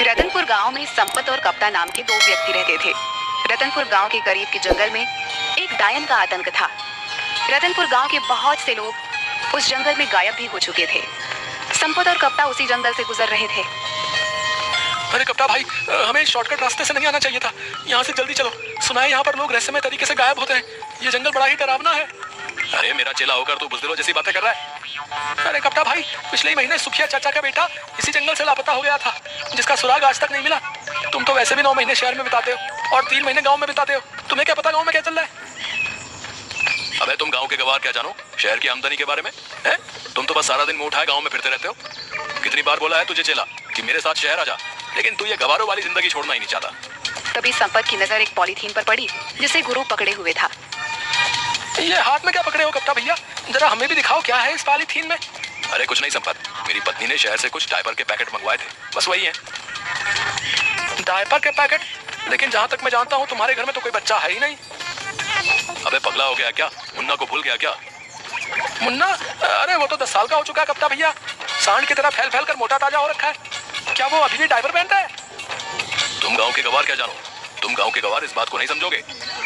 रतनपुर गांव में संपत और कप्ता नाम के दो व्यक्ति रहते थे। रतनपुर गांव के करीब के जंगल में एक डायन का आतंक था। रतनपुर गांव के बहुत से लोग उस जंगल में गायब भी हो चुके थे। संपत और कप्ता उसी जंगल से गुजर रहे थे। अरे कप्ता भाई, हमें शॉर्टकट रास्ते से नहीं आना चाहिए था। यहाँ से जल्दी चलो। सुना है यहाँ पर लोग रहस्यमय तरीके से गायब होते हैं। ये जंगल बड़ा ही डरावना है। अरे मेरा चेला होकर तू बुज़दिलों जैसी बातें कर रहा है। अरे कप्ता भाई, पिछले ही महीने सुखिया चाचा का बेटा इसी जंगल से लापता हो गया था, जिसका सुराग आज तक नहीं मिला। तुम तो वैसे भी 9 महीने शहर में बिताते हो और 3 महीने गाँव में बिताते हो। तुम्हें क्या पता गाँव में क्या चल रहा है? अबे तुम गाँव के गवार क्या जानो शहर की आमदनी के बारे में है? तुम तो बस सारा दिन मुंह उठाए गाँव में फिरते रहते हो। कितनी बार बोला है तुझे चेला कि मेरे साथ शहर आ जा, लेकिन तू ये गवारों वाली जिंदगी छोड़ना ही नहीं चाहता। तभी संपत की नजर एक पॉलीथीन पर पड़ी जिसे गुरु पकड़े हुए था। ये हाथ में क्या पकड़े हो कप्ता भैया? जरा हमें भी दिखाओ क्या है इस पॉलीथीन में। अरे कुछ नहीं संपत, मेरी पत्नी ने शहर से कुछ डायपर के पैकेट मंगवाए थे, बस वही है। डायपर के पैकेट? लेकिन जहाँ तक मैं जानता हूँ तुम्हारे घर में तो कोई बच्चा है ही नहीं। अबे पगला हो गया क्या? मुन्ना को भूल गया क्या? मुन्ना? अरे वो तो 10 साल का हो चुका है कप्ता भैया। सांड की तरह फैल फैल कर मोटा ताजा हो रखा है। क्या वो अभी भी डायपर पहनता है? तुम गाँव के गवार क्या जानो? तुम गाँव के गवार इस बात को नहीं समझोगे।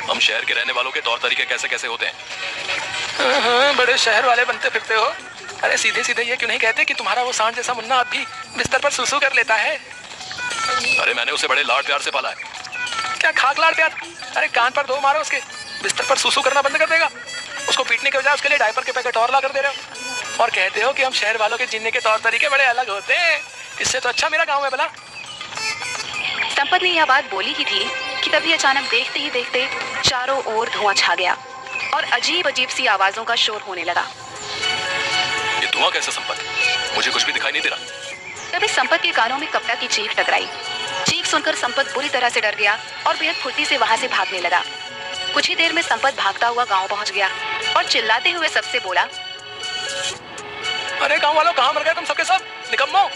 हम शहर के रहने वालों के तौर तरीके कैसे कैसे होते हैं। बड़े शहर वाले बनते फिरते हो। अरे सीधे सीधे ये क्यों नहीं कहते कि तुम्हारा वो सांड जैसा मुन्ना अब भी बिस्तर पर सुसु कर लेता है? अरे मैंने उसे बड़े लाड प्यार से पाला है। क्या खाक लाड प्यार? अरे कान पर 2 मारो उसके, बिस्तर पर सुसु करना बंद कर देगा। उसको पीटने के बजाय उसके लिए डायपर के पैकेट और ला कर दे रहे हो और कहते हो कि हम शहर वालों के जीने के तौर तरीके बड़े अलग होते हैं। इससे तो अच्छा मेरा गाँव में भला। संपत ने यह बात बोली ही थी कि तभी अचानक देखते ही देखते चारों ओर धुआं छा गया और अजीब अजीब सी आवाजों का शोर होने लगा। ये धुआं कैसे संपत? मुझे कुछ भी दिखाई नहीं दे रहा। तभी संपत के कानों में कप्ता की चीख टकराई। चीख सुनकर संपत बुरी तरह से डर गया और बेहद फुर्ती से वहां से भागने लगा। कुछ ही देर में संपत भागता हुआ गांव पहुंच गया और चिल्लाते हुए सबसे बोला, अरे गांव वालों, कहां मर गए तुम सबके सब? निकम्मो,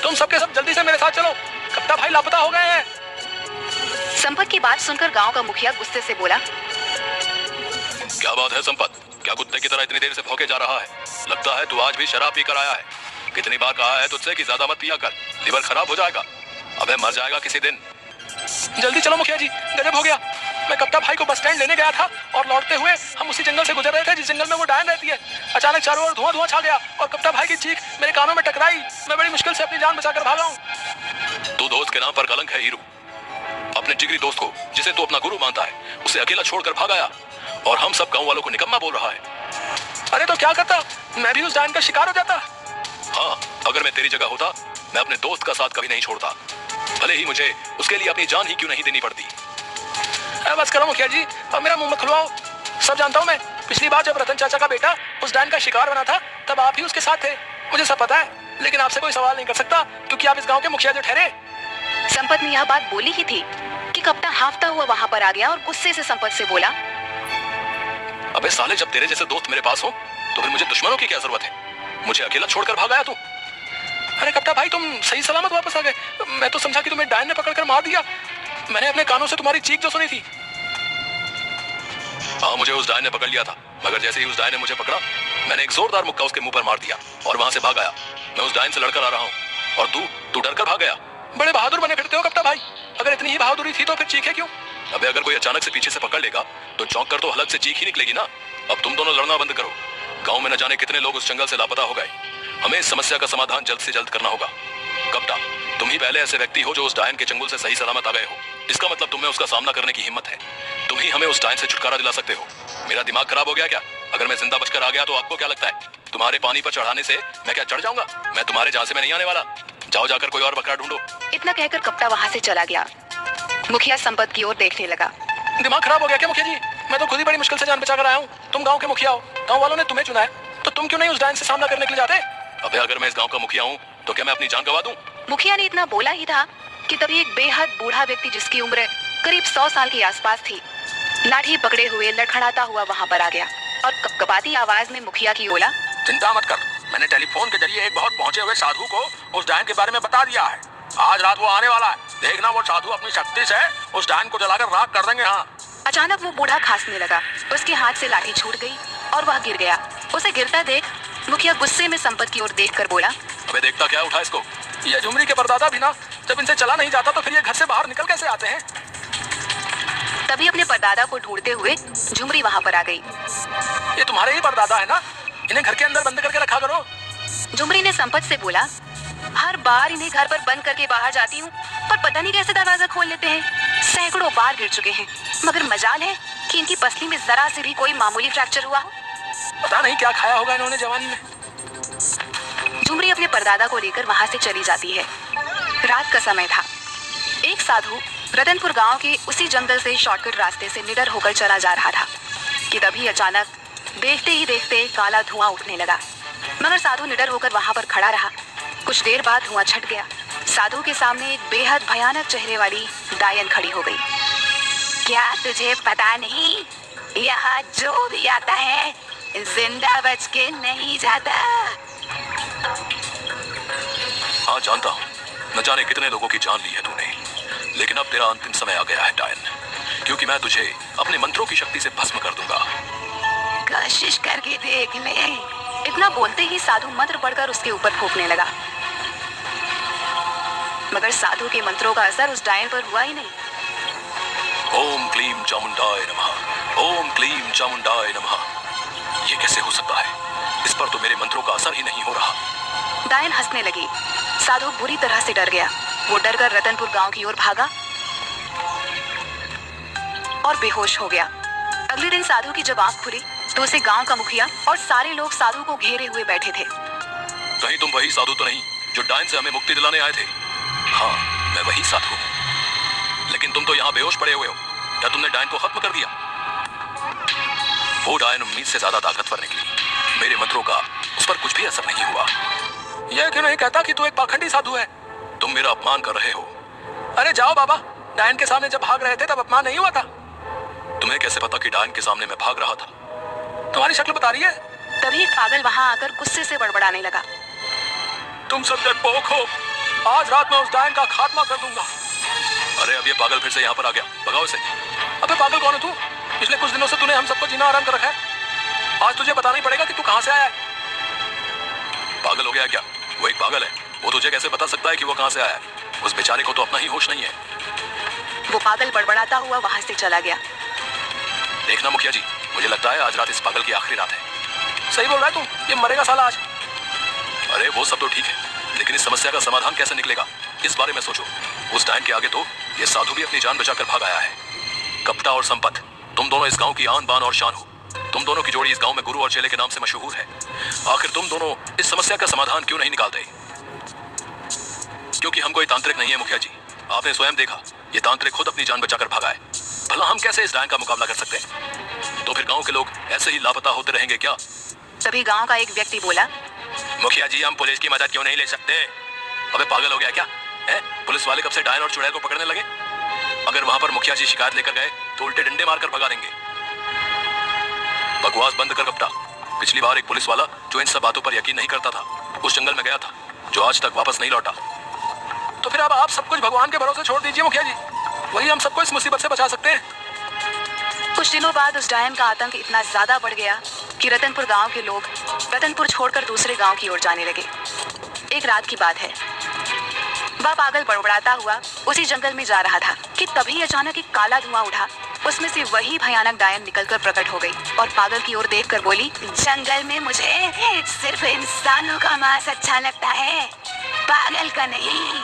तुम सबके सब जल्दी से मेरे साथ चलो, कप्ता भाई लापता हो गए हैं। संपत की बात सुनकर गांव का मुखिया गुस्से से बोला, क्या बात है संपत? क्या कुत्ते की तरह इतनी देर से भौंके जा रहा है? लगता है तू आज भी शराब पीकर आया है। कितनी बार कहा है तुझसे कि ज्यादा मत पिया कर, लिवर खराब हो जाएगा। अबे मर जाएगा किसी दिन। जल्दी चलो मुखिया जी, गजब हो गया। मैं कप्ता भाई को बस स्टैंड लेने गया था और लौटते हुए हम उसी जंगल से गुजर रहे थे जिस जंगल में वो डायन रहती है। अचानक चारों ओर धुआं धुआं छा गया और कप्ता भाई की चीख मेरे कानों में टकराई। मैं बड़ी मुश्किल से अपनी जान बचाकर भागा हूँ। तू दोस्त के नाम पर कलंक है हीरू। अपने जिगरी दोस्त को, जिसे तू अपना गुरु मानता है, उसे अकेला छोड़कर भाग आया और हम सब गाँव वालों को निकम्मा बोल रहा है। अरे तो क्या करता, मैं भी उस डायन का शिकार हो जाता। हाँ, अगर मैं तेरी जगह होता मैं अपने दोस्त का साथ कभी नहीं छोड़ता, भले ही मुझे उसके लिए अपनी जान ही क्यों नहीं देनी पड़ती। बस करो मुखिया जी, अब मेरा मुंह मत खुलवाओ। सब जानता हूँ मैं। पिछली बार जब रतन चाचा का बेटा उस डायन का शिकार बना था तब आप ही उसके साथ थे, मुझे सब पता है। लेकिन आपसे कोई सवाल नहीं कर सकता क्योंकि आप इस गाँव के मुखिया जो ठहरे। संपत ने यह बात बोली ही थी कि कप्ता हाफता हुआ वहां पर आ गया और गुस्से से संपत से बोला, अबे साले, जब तेरे जैसे दोस्त मेरे पास हो तो फिर मुझे दुश्मनों की क्या जरूरत है? मुझे अकेला छोड़कर भाग आया तू। अरे कप्ता भाई, तुम सही सलामत वापस आ गए। मैं तो समझा कि तुम्हें डायन ने पकड़कर मार दिया। मैंने अपने कानों से तुम्हारी चीख जो सुनी थी। हाँ, मुझे उस डायन ने पकड़ लिया था, मगर जैसे ही उस डायन ने मुझे पकड़ा मैंने एक जोरदार मुक्का उसके मुंह पर मार दिया और वहां से भाग आया। मैं उस डायन से लड़कर आ रहा हूँ और तू डर कर भाग गया। बड़े बहादुर बने फिरते हो कप्ता भाई। अगर इतनी ही बहादुरी थी तो फिर चीखे क्यों? अबे अगर कोई अचानक से पीछे से पकड़ लेगा तो चौंक कर तो हलक से चीख ही निकलेगी ना। अब तुम दोनों लड़ना बंद करो। गांव में न जाने कितने लोग उस जंगल से लापता हो गए। हमें इस समस्या का समाधान जल्द से जल्द करना होगा। कप्ता, तुम ही पहले ऐसे व्यक्ति हो जो उस डायन के चंगुल से सही सलामत आ गए हो। इसका मतलब तुम में उसका सामना करने की हिम्मत है। तुम ही हमें उस डायन से छुटकारा दिला सकते हो। मेरा दिमाग खराब हो गया क्या? अगर मैं जिंदा बचकर आ गया तो आपको क्या लगता है तुम्हारे पानी पर चढ़ाने से मैं क्या चढ़ जाऊंगा? मैं तुम्हारे झांसे में नहीं आने वाला। जाओ जाकर कोई और बकरा ढूंढो। इतना कहकर कप्ता वहां से चला गया। मुखिया संपत की ओर देखने लगा। दिमाग खराब हो गया क्या मुखिया जी? मैं तो खुद ही बड़ी मुश्किल से जान बचाकर आया हूँ। तुम गाँव के मुखिया हो, गाँव वालों ने तुम्हें चुना है, तो तुम क्यों नहीं उस डायन से सामना करने के लिए जाते? अबे अगर मैं इस गाँव का मुखिया हूँ तो क्या मैं अपनी जान गवा दूं? मुखिया ने इतना बोला ही था कि तभी एक बेहद बूढ़ा व्यक्ति जिसकी उम्र करीब 100 साल के आसपास थी, लाठी पकड़े हुए लड़खड़ाता हुआ वहां पर आ गया और कपकपाती आवाज में मुखिया की बोला, चिंता मत कर, मैंने टेलीफोन के जरिए एक बहुत पहुंचे हुए साधु को उस डायन के बारे में बता दिया है। आज रात वो आने वाला है। देखना, वो साधु अपनी शक्ति से उस डायन को जलाकर राख कर देंगे। हाँ। अचानक वो बूढ़ा खांसने लगा। उसके हाथ से लाठी छूट गई और वह गिर गया। उसे गिरता देख मुखिया गुस्से में संपत की ओर देखकर बोला, अबे देखता क्या उठा इसको? ये झुमरी के परदादा भी ना जब इनसे चला नहीं जाता तो फिर ये घर से बाहर निकल कैसे आते हैं? तभी अपने परदादा को ढूंढते हुए झुमरी वहां पर आ गई। ये तुम्हारे ही परदादा है ना? इन्हें घर के अंदर बंद करके रखा करो। झुमरी ने संपत से बोला, हर बार इन्हें घर पर बंद करके बाहर जाती हूँ, पर पता नहीं कैसे दरवाजा खोल लेते हैं। सैकड़ों बार गिर चुके हैं, मगर मजाल है कि इनकी पसली में जरा से भी कोई मामूली फ्रैक्चर हुआ हो। पता नहीं क्या खाया होगा इन्होंने जवानी में। झुमरी अपने परदादा को लेकर वहां से चली जाती है। रात का समय था। एक साधु रतनपुर गांव के उसी जंगल से शॉर्टकट रास्ते से निडर होकर चला जा रहा था कि तभी अचानक देखते ही देखते काला धुआं उठने लगा। मगर साधु निडर होकर वहां पर खड़ा रहा। कुछ देर बाद धुआं छट गया। साधु के सामने एक बेहद भयानक चेहरे वाली डायन खड़ी हो गई। क्या तुझे पता नहीं, यहाँ जो भी आता है जिंदा बच के नहीं जाता। हाँ जानता हूँ, न जाने कितने लोगों की जान ली है तूने, लेकिन अब तेरा अंतिम समय आ गया है डायन, क्योंकि मैं तुझे अपने मंत्रों की शक्ति से भस्म कर दूंगा। कोशिश करके देख ले। इतना बोलते ही साधु मंत्र पढ़कर उसके ऊपर फूंकने लगा, मगर साधु के मंत्रों का असर उस डायन पर हुआ ही नहीं। ओम क्लीम चामुंडाय नमः, ओम क्लीम चामुंडाय नमः। ये कैसे हो सकता है? इस पर तो मेरे मंत्रों का असर ही नहीं हो रहा। डायन हंसने लगी। साधु बुरी तरह से डर गया। वो डर कर रतनपुर गांव की ओर भागा और बेहोश हो गया। अगले दिन साधु की जब आंख खुली तो उसे गांव का मुखिया और सारे लोग साधु को घेरे हुए बैठे थे। कहीं तुम वही साधु तो नहीं जो डायन से हमें मुक्ति दिलाने आए थे? हाँ, मैं वही साधु हूँ। लेकिन तुम तो यहाँ बेहोश पड़े हुए हो। क्या तुमने डायन को खत्म कर दिया? वो डायन उम्मीद से ज्यादा ताकतवर निकली। मेरे मंत्रों का उस पर कुछ भी असर नहीं हुआ। यह क्यों नहीं कहता कि तू एक पाखंडी साधु है? तुम मेरा अपमान कर रहे हो। अरे जाओ बाबा, डायन के सामने जब भाग रहे थे तब अपमान नहीं हुआ था? तुम्हें कैसे पता कि डायन के सामने मैं भाग रहा था? तुम्हारी शक्ल बता रही है। तभी एक पागल वहां आकर गुस्से से बड़बड़ाने लगा। तुम सब डरपोक हो। आज रात में उस डायन का खात्मा कर दूंगा। अरे अब ये पागल फिर से यहाँ पर आ गया, भगाओ इसे। अबे पागल कौन है तू? पिछले कुछ दिनों से तूने हम सबको जीना आराम कर रखा है। आज तुझे बताना ही पड़ेगा कि तू कहां से आया है। पागल हो गया क्या? वो एक पागल है, वो तुझे कैसे बता सकता है कि वो कहां से आया है? उस बेचारे को तो अपना ही होश नहीं है। वो पागल बड़बड़ाता हुआ वहां से चला गया। देखना मुखिया जी, मुझे लगता है आज रात इस पागल की आखिरी रात है। सही बोल रहा है तू, ये मरेगा साला आज। अरे वो सब तो ठीक है, लेकिन इस समस्या का समाधान कैसे निकलेगा, इस बारे में सोचो। उस डायन के आगे तो ये साधु भी अपनी जान बचाकर भाग आया है। कपटा और संपत, तुम दोनों इस गांव की आन बान और शान हो। तुम दोनों की जोड़ी इस गांव में गुरु और चेले के नाम से मशहूर है। आखिर तुम दोनों इस समस्या का समाधान क्यों नहीं निकालते? क्योंकि हम कोई तांत्रिक नहीं है मुखिया जी। आपने स्वयं देखा, ये तांत्रिक खुद अपनी जान बचाकर भागा है। भला हम कैसे इस डायन का मुकाबला कर सकते हैं? तो फिर गांव के लोग ऐसे ही लापता होते रहेंगे क्या? तभी गांव का एक व्यक्ति बोला, मुखिया जी, हम पुलिस की मदद क्यों नहीं ले सकते? अबे पागल हो गया क्या है? पुलिस वाले कब से डायन और चुड़ैल को पकड़ने लगे? अगर वहां पर मुखिया जी शिकायत लेकर गए तो उल्टे डंडे मारकर भगा देंगे। बकवास बंद कर कपटा। पिछली बार एक पुलिस वाला जो इन सब बातों पर यकीन नहीं करता था, उस जंगल में गया था, जो आज तक वापस नहीं लौटा। तो फिर अब आप सब कुछ भगवान के भरोसे छोड़ दीजिए मुखिया जी। वही हम सबको इस मुसीबत से बचा सकते हैं। कुछ दिनों बाद उस डायन का आतंक इतना ज्यादा बढ़ गया कि रतनपुर गांव के लोग रतनपुर छोड़कर दूसरे गांव की ओर जाने लगे। एक रात की बात है। वह पागल बड़बड़ाता हुआ उसी जंगल में जा रहा था कि तभी अचानक एक काला धुआं उठा। उसमें से वही भयानक डायन निकलकर प्रकट हो गई और पागल की ओर देखकर बोली, जंगल में मुझे सिर्फ इंसानों का मांस अच्छा लगता है, पागल का नहीं।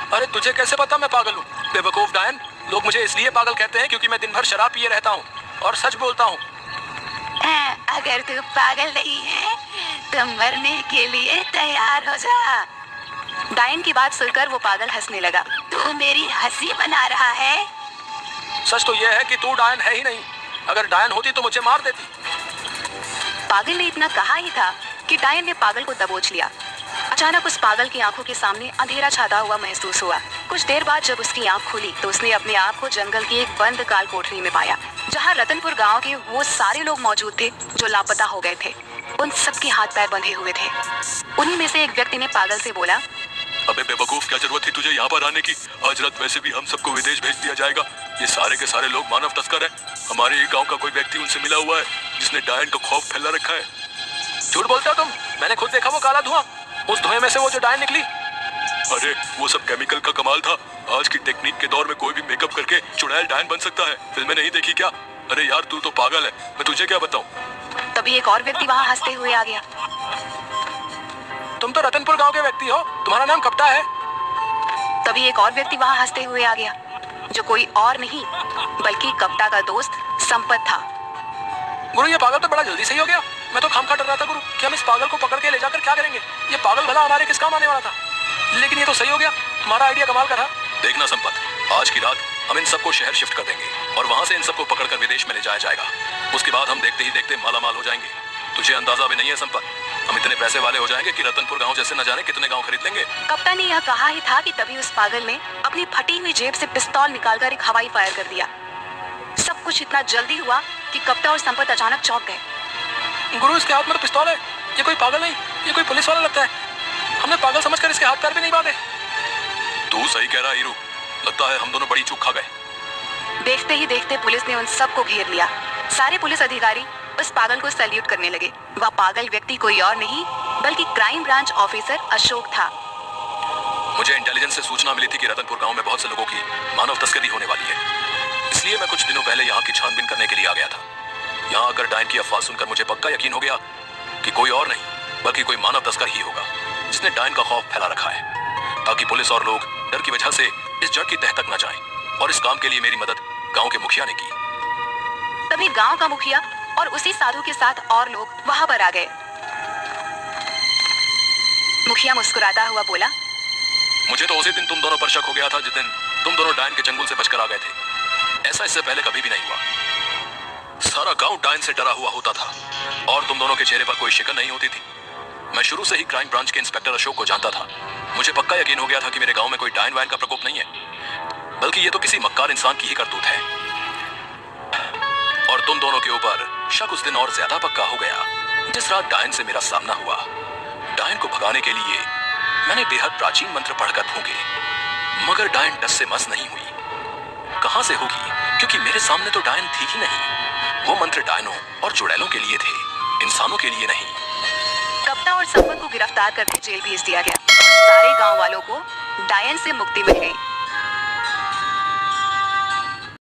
अरे तुझे कैसे पता मैं पागल हूँ? बेवकूफ डायन, लोग मुझे इसलिए पागल कहते हैं क्योंकि मैं दिन भर शराब पिए रहता हूँ और सच बोलता हूँ। अगर तू पागल नहीं है तो मरने के लिए तैयार हो जा। डायन की बात सुनकर वो पागल हंसने लगा। तू मेरी हंसी बना रहा है? सच तो यह है कि तू डायन है ही नहीं। अगर डायन होती तो मुझे मार देती। पागल ने इतना कहा ही था कि डायन ने पागल को दबोच लिया। अचानक उस पागल की आंखों के सामने अंधेरा छाता हुआ महसूस हुआ। कुछ देर बाद जब उसकी आंख खुली तो उसने अपने आप को जंगल की एक बंद काल कोठरी में पाया, जहां रतनपुर गांव के वो सारे लोग मौजूद थे जो लापता हो गए थे। उन सबके हाथ पैर बंधे हुए थे। उन्हीं में से एक व्यक्ति ने पागल से बोला, अबे बेवकूफ, क्या जरूरत थी तुझे यहाँ पर आने की? आज रात वैसे भी हम सबको विदेश भेज दिया जाएगा। ये सारे के सारे लोग मानव तस्कर हैं। हमारे ही गांव का कोई व्यक्ति उनसे मिला हुआ है जिसने डायन का खौफ फैला रखा है। झूठ बोलते हो तुम। मैंने खुद देखा वो काला धुआं। उस धुएं में से वो जो डायन निकली। अरे वो सब केमिकल का कमाल था। आज की टेक्निक के दौर में कोई भी मेकअप करके चुड़ैल डायन बन सकता है। फिल्में नहीं देखी क्या? अरे यार तू तो पागल है, मैं तुझे क्या बताऊं। तभी एक और व्यक्ति वहाँ हंसते हुए आ गया। तुम तो रतनपुर गांव के व्यक्ति हो, तुम्हारा नाम कप्ता है। तभी एक और व्यक्ति वहाँ हंसते हुए आ गया, जो कोई और नहीं बल्कि कप्ता का दोस्त संपत था। गुरु ये पागल तो बड़ा जल्दी सही हो गया। मैं तो खामखा डर रहा था गुरु कि हम इस पागल को पकड़ के ले जाकर क्या करेंगे। ये पागल भला हमारे किस काम आने वाला था, लेकिन ये तो सही हो गया। हमारा आइडिया कमाल का था। देखना संपत, आज की रात हम इन सबको शहर शिफ्ट कर देंगे और वहां से इन सबको पकड़कर विदेश में ले जाया जाएगा। उसके बाद हम देखते ही देखते मालामाल हो जाएंगे। तुझे अंदाजा भी नहीं है संपत, हम इतने पैसे वाले हो जाएंगे कि रतनपुर गांव जैसे न जाने कितने गांव खरीद लेंगे। कप्ता ने यह कहा ही था कि तभी उस पागल ने अपनी फटी हुई जेब से पिस्तौल निकालकर एक हवाई फायर कर दिया। सब कुछ इतना जल्दी हुआ कि कप्ता और संपत अचानक चौंक गए। गुरु इसके हाथ में तो पिस्तौल है। ये कोई पागल नहीं, ये कोई पुलिस वाला लगता है। हमने पागल समझकर इसके हाथ पैर भी नहीं बांधे। तू सही कह रहा हीरू, लगता है हम दोनों बड़ी चूक खा गए। देखते ही देखते पुलिस ने उन सबको घेर लिया। सारे पुलिस अधिकारी उस पागल को सैल्यूट करने लगे। वह पागल व्यक्ति कोई और नहीं बल्कि क्राइम ब्रांच ऑफिसर अशोक था। मुझे इंटेलिजेंस से सूचना मिली थी कि रतनपुर गांव में बहुत से लोगों की मानव तस्करी होने वाली है, इसलिए मैं कुछ दिनों पहले यहाँ की छानबीन करने के लिए आ गया था। यहाँ आकर डायन की अफवाह सुनकर मुझे पक्का यकीन हो गया कि कोई और नहीं बल्कि कोई मानव तस्कर ही होगा जिसने डायन का खौफ फैला रखा है, ताकि पुलिस और लोग डर की वजह से इस जड़ की तह तक न जाएं। और इस काम के लिए मेरी मदद गांव के मुखिया ने की। तभी गांव का मुखिया और उसी साधु के साथ और लोग वहां पर आ गए। मुखिया मुस्कुराता हुआ बोला, मुझे तो उसी दिन तुम दोनों पर शक हो गया था जिस दिन तुम दोनों डायन के चंगुल से बचकर आ गए थे। ऐसा इससे पहले कभी भी नहीं हुआ। सारा गांव डायन से डरा हुआ होता था और तुम दोनों के चेहरे पर कोई शिकन नहीं होती थी। मैं शुरू से ही क्राइम ब्रांच के इंस्पेक्टर अशोक को जानता था। मुझे पक्का यकीन हो गया था कि मेरे गांव में कोई डायन वायन का प्रकोप नहीं है, बल्कि ये तो किसी मक्कार इंसान की ही करतूत है। और तुम दोनों के ऊपर शक उस दिन और ज्यादा पक्का हो गया जिस रात डायन से मेरा सामना हुआ। डायन को भगाने के लिए मैंने बेहद प्राचीन मंत्र पढ़कर फूंके, मगर डायन टस से मस नहीं हुई। कहां से होगी, क्योंकि मेरे सामने तो डायन थी ही नहीं। वो मंत्र डायनों और चुड़ैलों के लिए थे, इंसानों के लिए नहीं। कप्ता और संपत को गिरफ्तार करके जेल भेज दिया गया। सारे गांव वालों को डायन से मुक्ति मिल गई।